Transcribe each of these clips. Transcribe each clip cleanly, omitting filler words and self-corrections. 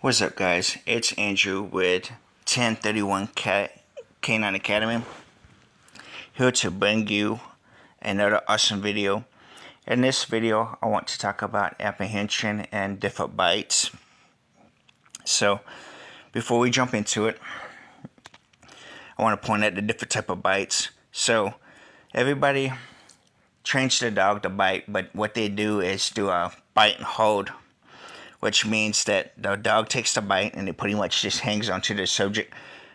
What's up, guys? It's Andrew with 1031 K9 Academy, here to bring you another awesome video. In this video, I want to talk about apprehension and different bites. So, before we jump into it, I want to point out the different type of bites. So, everybody trains their dog to bite, but what they do is do a bite and hold, which means that the dog takes the bite and it pretty much just hangs onto the subject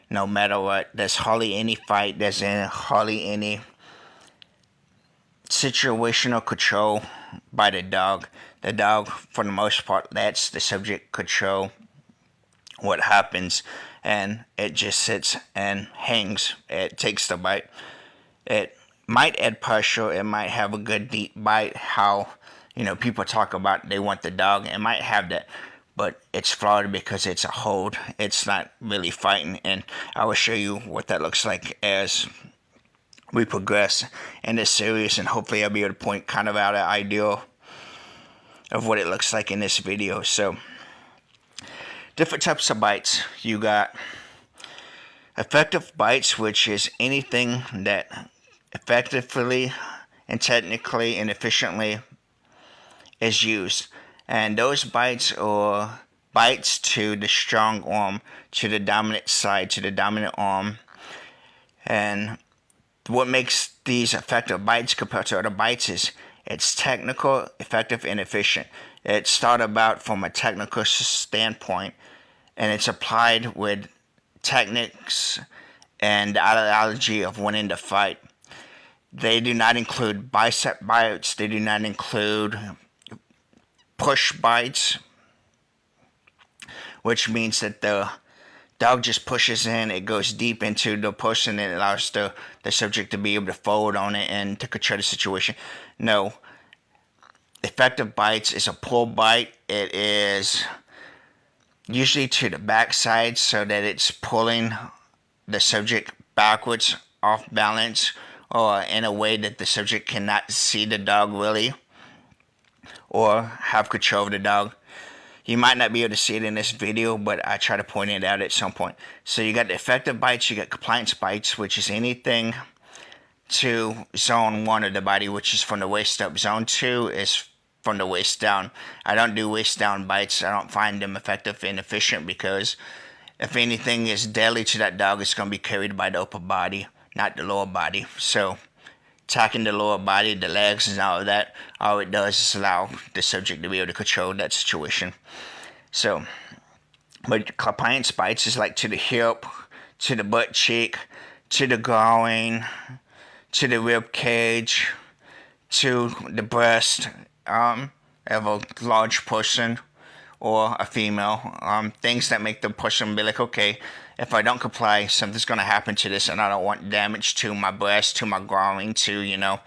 no matter what. There's hardly any fight, there's hardly any situational control by the dog. The dog, for the most part, lets the subject control what happens, and it just sits and hangs. It takes the bite. It might add pressure, it might have a good deep bite, how people talk about they want the dog. It might have that, but it's flawed because it's a hold. It's not really fighting, and I will show you what that looks like as we progress in this series, and hopefully I'll be able to point kind of out an idea of what it looks like in this video. So, different types of bites. You got effective bites, which is anything that effectively and technically and efficiently is used, and those bites are bites to the strong arm, to the dominant side, to the dominant arm. And what makes these effective bites compared to other bites is it's technical, effective, and efficient. It's thought about from a technical standpoint, and it's applied with techniques and the ideology of winning the fight. They do not include bicep bites. They do not include push bites, which means that the dog just pushes in, it goes deep into the person, and it allows the subject to be able to fold on it and to control the situation. No. Effective bites is a pull bite. It is usually to the backside so that it's pulling the subject backwards, off balance, or in a way that the subject cannot see the dog really, or have control of the dog. You might not be able to see it in this video, but I try to point it out at some point. So you got the effective bites, you got compliance bites, which is anything to zone 1 of the body, which is from the waist up. Zone 2 is from the waist down. I don't do waist down bites. I don't find them effective and efficient, because if anything is deadly to that dog, it's going to be carried by the upper body, not the lower body. So attacking the lower body, the legs, and all of that, all it does is allow the subject to be able to control that situation. So, but compliance bites is like to the hip, to the butt cheek, to the groin, to the rib cage, to the breast of a large person or a female. Things that make the person be like, okay, if I don't comply, something's going to happen to this, and I don't want damage to my breast, to my groin, to,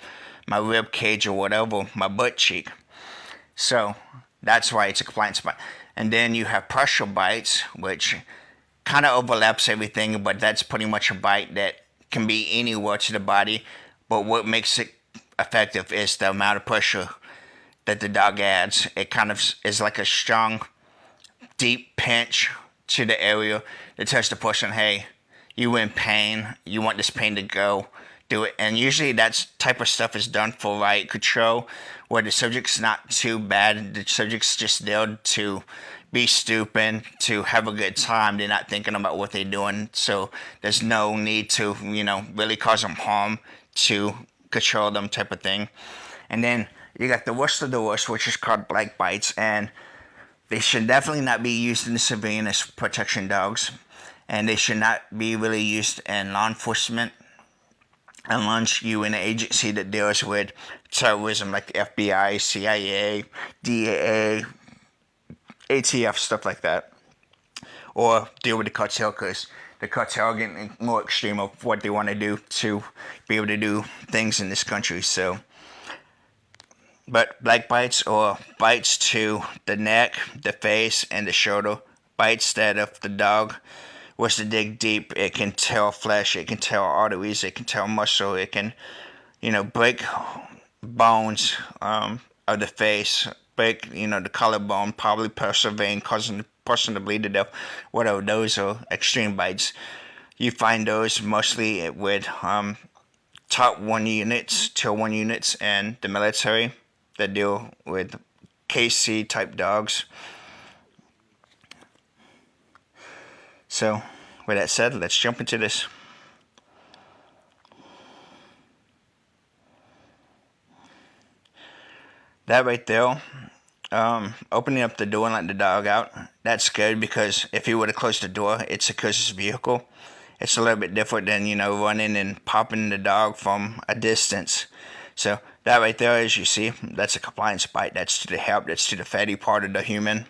my rib cage or whatever, my butt cheek. So that's why it's a compliance bite. And then you have pressure bites, which kind of overlaps everything, but that's pretty much a bite that can be anywhere to the body. But what makes it effective is the amount of pressure that the dog adds. It kind of is like a strong, deep pinch to the area that tells the person, hey, you in pain, you want this pain to go, do it. And usually that type of stuff is done for right control, where the subject's not too bad, the subject's just there to be stupid, to have a good time. They're not thinking about what they're doing, so there's no need to, really cause them harm, to control them, type of thing. And then you got the worst of the worst, which is called black bites, and they should definitely not be used in the civilian as protection dogs, and they should not be really used in law enforcement unless you in an agency that deals with terrorism, like the FBI, CIA, DAA, ATF, stuff like that, or deal with the cartel, because the cartel are getting more extreme of what they want to do to be able to do things in this country. So, but black bites, or bites to the neck, the face, and the shoulder, bites that if the dog was to dig deep, it can tear flesh, it can tear arteries, it can tear muscle, it can, break bones of the face, break, the collarbone, probably burst a vein, causing the person to bleed to death, whatever those are extreme bites. You find those mostly with top 1 units, tier 1 units, and the military that deal with KC type dogs. So, with that said, let's jump into this. That right there, opening up the door and letting the dog out, that's good because if he would have closed the door, it secures his vehicle. It's a little bit different than, running and popping the dog from a distance. So that right there, as you see, that's a compliance bite. That's to the help, that's to the fatty part of the human.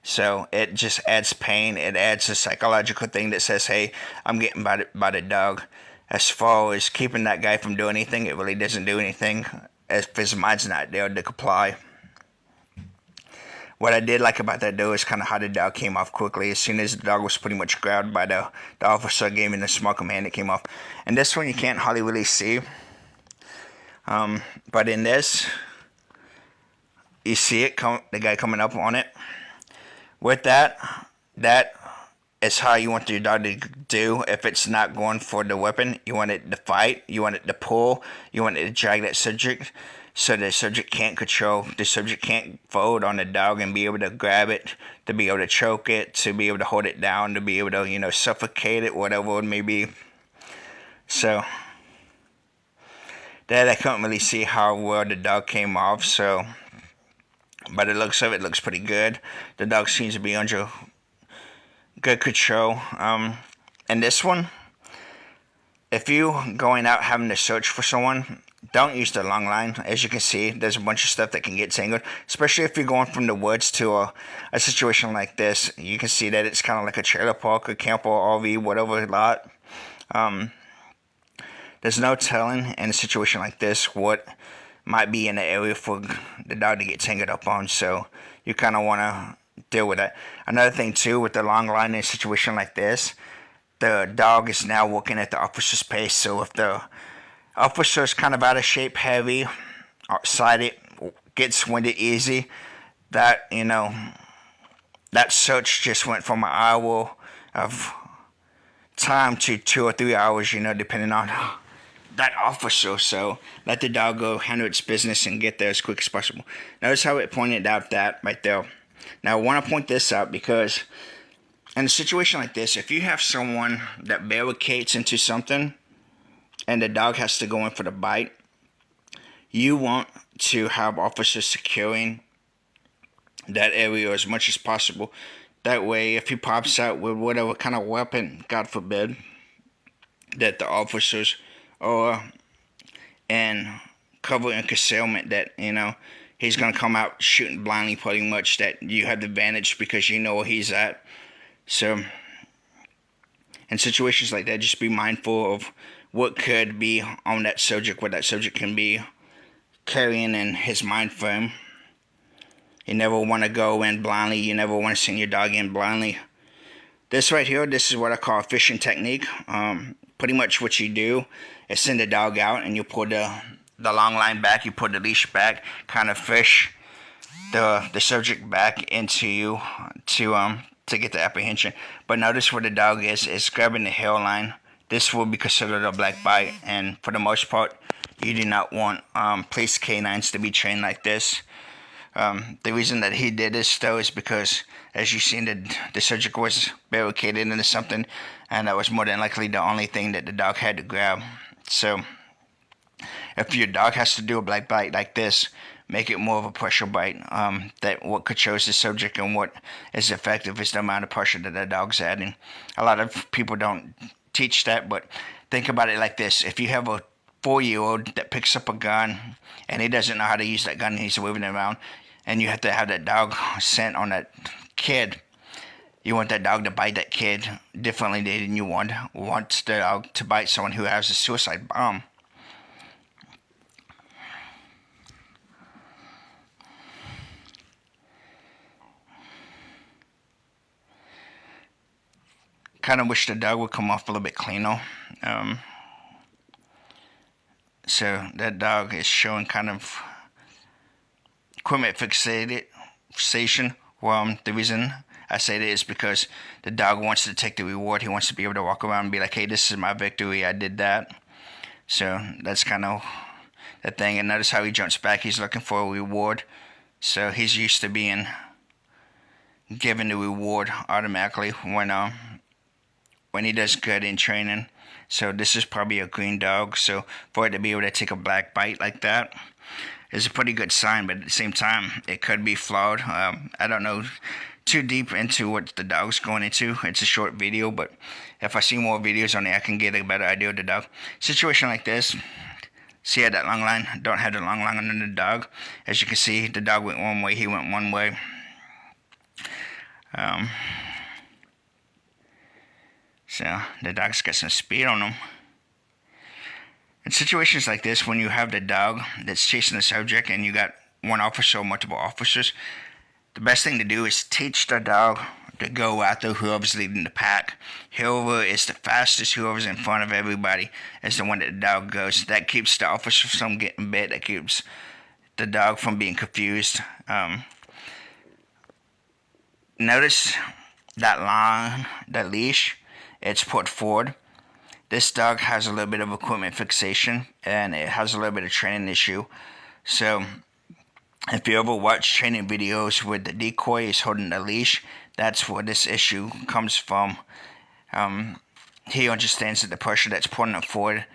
So it just adds pain. It adds a psychological thing that says, hey, I'm getting by the dog. As far as keeping that guy from doing anything, it really doesn't do anything if his mind's not there to comply. What I did like about that though is kind of how the dog came off quickly. As soon as the dog was pretty much grabbed by the officer, gave him the small command, it came off. And this one you can't hardly really see. But in this, you see it, the guy coming up on it. With that is how you want your dog to do. If it's not going for the weapon, you want it to fight, you want it to pull, you want it to drag that subject. So the subject can't control, the subject can't fold on the dog and be able to grab it, to be able to choke it, to be able to hold it down, to be able to, suffocate it, whatever it may be. So, that I couldn't really see how well the dog came off, so, by the looks of it, looks pretty good. The dog seems to be under good control. And this one, if you going out having to search for someone, don't use the long line. As you can see, there's a bunch of stuff that can get tangled, especially if you're going from the woods to a situation like this. You can see that it's kind of like a trailer park, a camper, RV, whatever lot. There's no telling in a situation like this what might be in the area for the dog to get tangled up on, so you kind of want to deal with that. Another thing too, with the long line in a situation like this, the dog is now working at the officer's pace, so if the officer is kind of out of shape, heavy, sighted, gets winded easy, that, that search just went from an hour of time to 2 or 3 hours, depending on that officer. So let the dog go handle its business and get there as quick as possible. Notice how it pointed out that right there. Now I want to point this out because in a situation like this, if you have someone that barricades into something and the dog has to go in for the bite, you want to have officers securing that area as much as possible. That way, if he pops out with whatever kind of weapon, God forbid, that the officers are in cover and concealment, that, he's going to come out shooting blindly pretty much, that you have the advantage because you know where he's at. So, in situations like that, just be mindful of what could be on that subject, what that subject can be carrying in his mind frame. You never want to go in blindly. You never want to send your dog in blindly. This right here, this is what I call a fishing technique. Pretty much what you do is send the dog out and you pull the long line back, you pull the leash back, kind of fish the subject back into you to get the apprehension. But notice where the dog is grabbing the hairline. This will be considered a black bite, and for the most part, you do not want police canines to be trained like this. The reason that he did this, though, is because, as you seen, the subject was barricaded into something, and that was more than likely the only thing that the dog had to grab. So, if your dog has to do a black bite like this, make it more of a pressure bite. That what controls the subject and what is effective is the amount of pressure that the dog's adding. A lot of people don't teach that, but think about it like this. If you have a 4-year-old that picks up a gun and he doesn't know how to use that gun and he's waving it around, and you have to have that dog sent on that kid, you want that dog to bite that kid differently than you want the dog to bite someone who has a suicide bomb. Kind of wish the dog would come off a little bit cleaner. So that dog is showing kind of equipment fixation. Well, the reason I say this because the dog wants to take the reward. He wants to be able to walk around and be like, hey, this is my victory. I did that. So that's kind of the thing. And notice how he jumps back. He's looking for a reward. So he's used to being given the reward automatically when he does good in training. So this is probably a green dog. So for it to be able to take a black bite like that is a pretty good sign. But at the same time, it could be flawed. I don't know too deep into what the dog's going into. It's a short video, but if I see more videos on it, I can get a better idea of the dog. Situation like this. See that long line? Don't have the long line on the dog. As you can see, the dog went one way. He went one way. So the dog's got some speed on him. In situations like this, when you have the dog that's chasing the subject and you got one officer or multiple officers, the best thing to do is teach the dog to go after whoever's leading the pack. Whoever is the fastest, whoever's in front of everybody is the one that the dog goes. That keeps the officer from getting bit. That keeps the dog from being confused. Notice that line, that leash, it's put forward. This dog has a little bit of equipment fixation and it has a little bit of training issue. So if you ever watch training videos where the decoy is holding the leash, that's where this issue comes from. He understands that the pressure that's pulling it forward,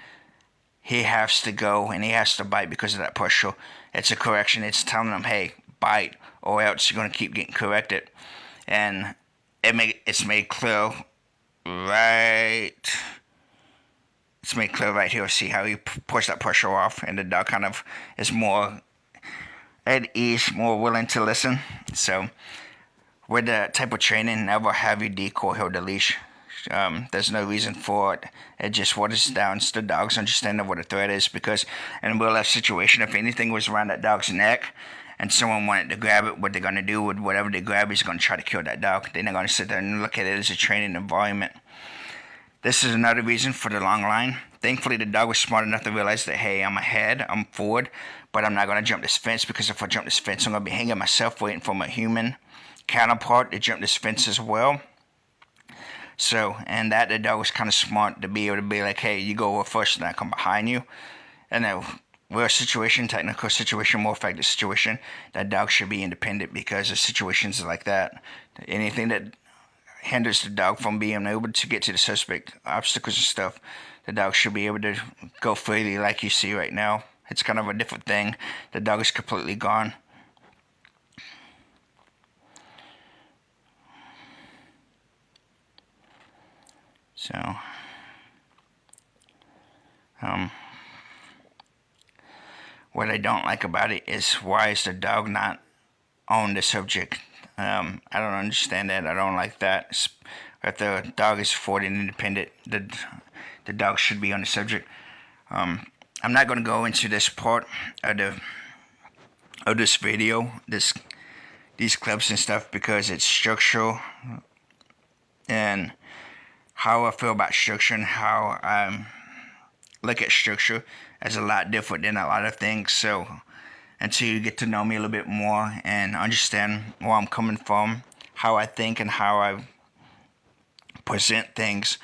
he has to go and he has to bite because of that pressure. It's a correction. It's telling him, hey, bite, or else you're going to keep getting corrected. And it's made clear right. It's made clear right here. See how he pushed that pressure off, and the dog kind of is more at ease, more willing to listen. So with that type of training, never have your decoy hold the leash. There's no reason for it. It just waters down the dog's understanding of what a threat is, because in a real life situation, if anything was around that dog's neck and someone wanted to grab it, what they're going to do with whatever they grab is going to try to kill that dog. They're not going to sit there and look at it as a training environment. This is another reason for the long line. Thankfully, the dog was smart enough to realize that, hey, I'm ahead, I'm forward, but I'm not going to jump this fence, because if I jump this fence, I'm going to be hanging myself waiting for my human counterpart to jump this fence as well. So, and that the dog was kind of smart to be able to be like, hey, you go over first and I come behind you. And a real situation, technical situation, more effective situation, that dog should be independent, because of situations like that. Anything that hinders the dog from being able to get to the suspect, obstacles and stuff, the dog should be able to go freely like you see right now. It's kind of a different thing. The dog is completely gone. So, what I don't like about it is, why is the dog not on the subject? I don't understand that. I don't like that. If the dog is forward and independent, the dog should be on the subject. I'm not going to go into this part of this video, these clips and stuff, because it's structural, and how I feel about structure and how I look at structure is a lot different than a lot of things. So until you get to know me a little bit more and understand where I'm coming from, how I think and how I present things,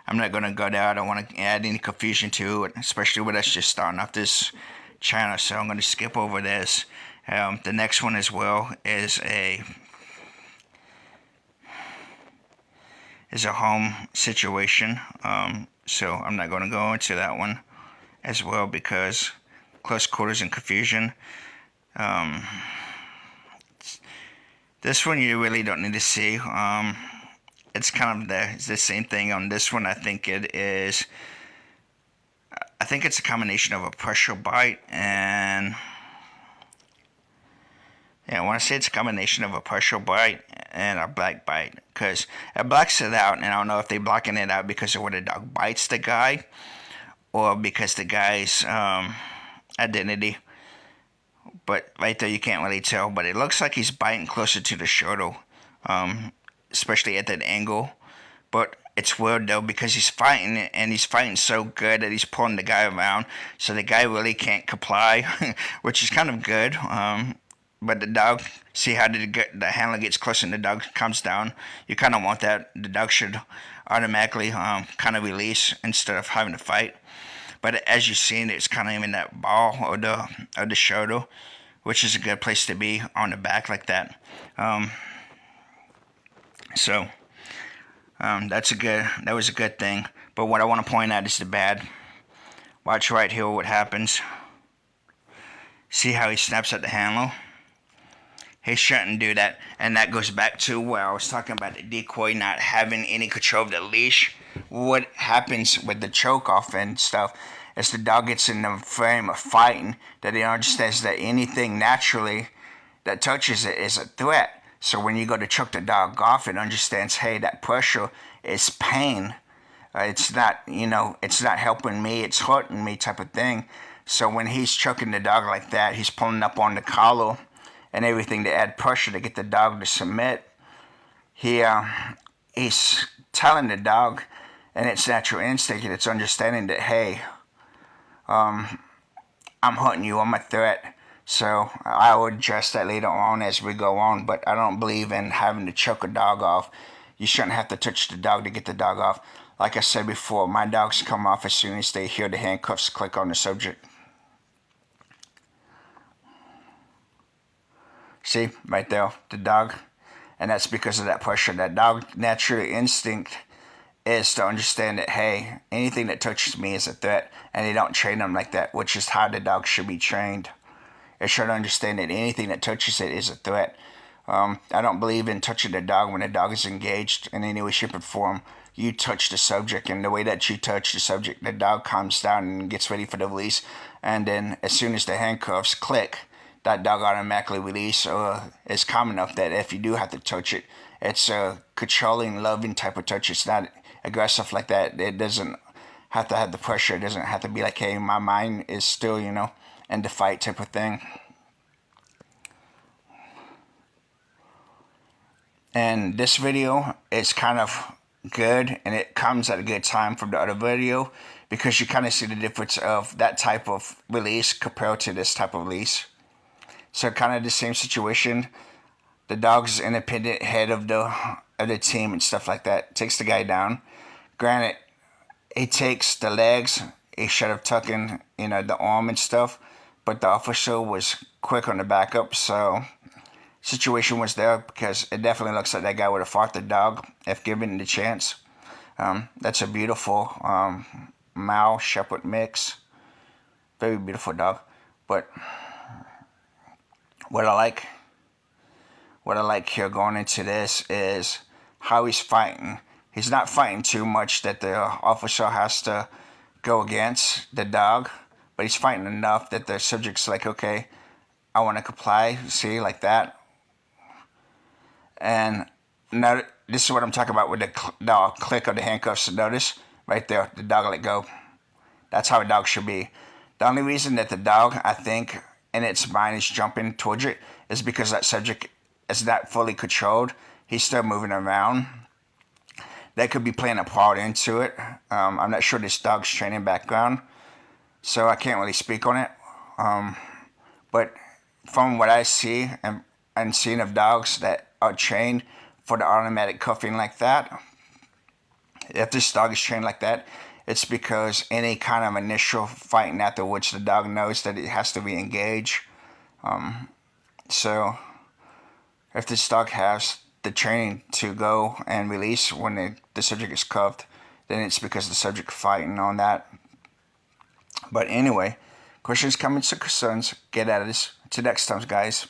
I'm not going to go there. I don't want to add any confusion to it, especially with us just starting off this channel. So I'm going to skip over this. The next one as well is a home situation. So I'm not going to go into that one as well, because close quarters and confusion. This one you really don't need to see. It's kind of the same thing on this one. I think it's a combination of a pressure bite and, yeah, I want to say it's a combination of a pressure bite and a black bite, because it blocks it out, and I don't know if they're blocking it out because of where the dog bites the guy, or because the guy's identity. But right there you can't really tell, but it looks like he's biting closer to the shoulder, especially at that angle. But it's weird though, because he's fighting, and he's fighting so good that he's pulling the guy around, so the guy really can't comply, which is kind of good. But the dog, see how the handler gets closer and the dog comes down. You kind of want that. The dog should automatically kind of release instead of having to fight. But as you've seen, it's kind of in that ball of the shoulder, which is a good place to be on the back like that. So that was a good thing. But what I want to point out is the bad. Watch right here what happens. See how he snaps at the handle? He shouldn't do that. And that goes back to where I was talking about the decoy not having any control of the leash. What happens with the choke off and stuff is the dog gets in the frame of fighting, that he understands that anything naturally that touches it is a threat. So when you go to choke the dog off, it understands, hey, that pressure is pain. It's not, it's not helping me, it's hurting me type of thing. So when he's choking the dog like that, he's pulling up on the collar and everything to add pressure to get the dog to submit. He's telling the dog, and its natural instinct, and it's understanding that, hey, I'm hunting you, I'm a threat. So I will address that later on as we go on, but I don't believe in having to choke a dog off. You shouldn't have to touch the dog to get the dog off. Like I said before, my dogs come off as soon as they hear the handcuffs click on the subject. See, right there, the dog. And that's because of that pressure. That dog natural instinct is to understand that, hey, anything that touches me is a threat. And they don't train them like that, which is how the dog should be trained. It should understand that anything that touches it is a threat. I don't believe in touching the dog when the dog is engaged in any way, shape, or form. You touch the subject, and the way that you touch the subject, the dog calms down and gets ready for the release. And then as soon as the handcuffs click, that dog automatically release, or is calm enough that if you do have to touch it, it's a controlling, loving type of touch. It's not aggressive like that. It doesn't have to have the pressure. It doesn't have to be like, hey, my mind is still, in the fight type of thing. And this video is kind of good, and it comes at a good time from the other video, because you kind of see the difference of that type of release compared to this type of release. So kind of the same situation. The dog's independent head of the team and stuff like that. Takes the guy down. Granted, he takes the legs. He should have tucked in, the arm and stuff. But the officer was quick on the backup, so situation was there, because it definitely looks like that guy would have fought the dog if given the chance. That's a beautiful Mal Shepherd mix. Very beautiful dog. But what I like here going into this is how he's fighting. He's not fighting too much that the officer has to go against the dog, but he's fighting enough that the subject's like, okay, I want to comply, see, like that. And now this is what I'm talking about with the click of the handcuffs. Notice right there, the dog let go. That's how a dog should be. The only reason that the dog, I think, in its mind is jumping towards it is because that subject is not fully controlled. He's still moving around. That could be playing a part into it. I'm not sure this dog's training background, so I can't really speak on it. But from what I see and seen of dogs that are trained for the automatic cuffing like that, if this dog is trained like that, it's because any kind of initial fighting after which the dog knows that it has to be engaged. So if this dog has the training to go and release when the subject is cuffed, then it's because the subject fighting on that. But anyway, questions, comments, or concerns, get at us. Till next time, guys.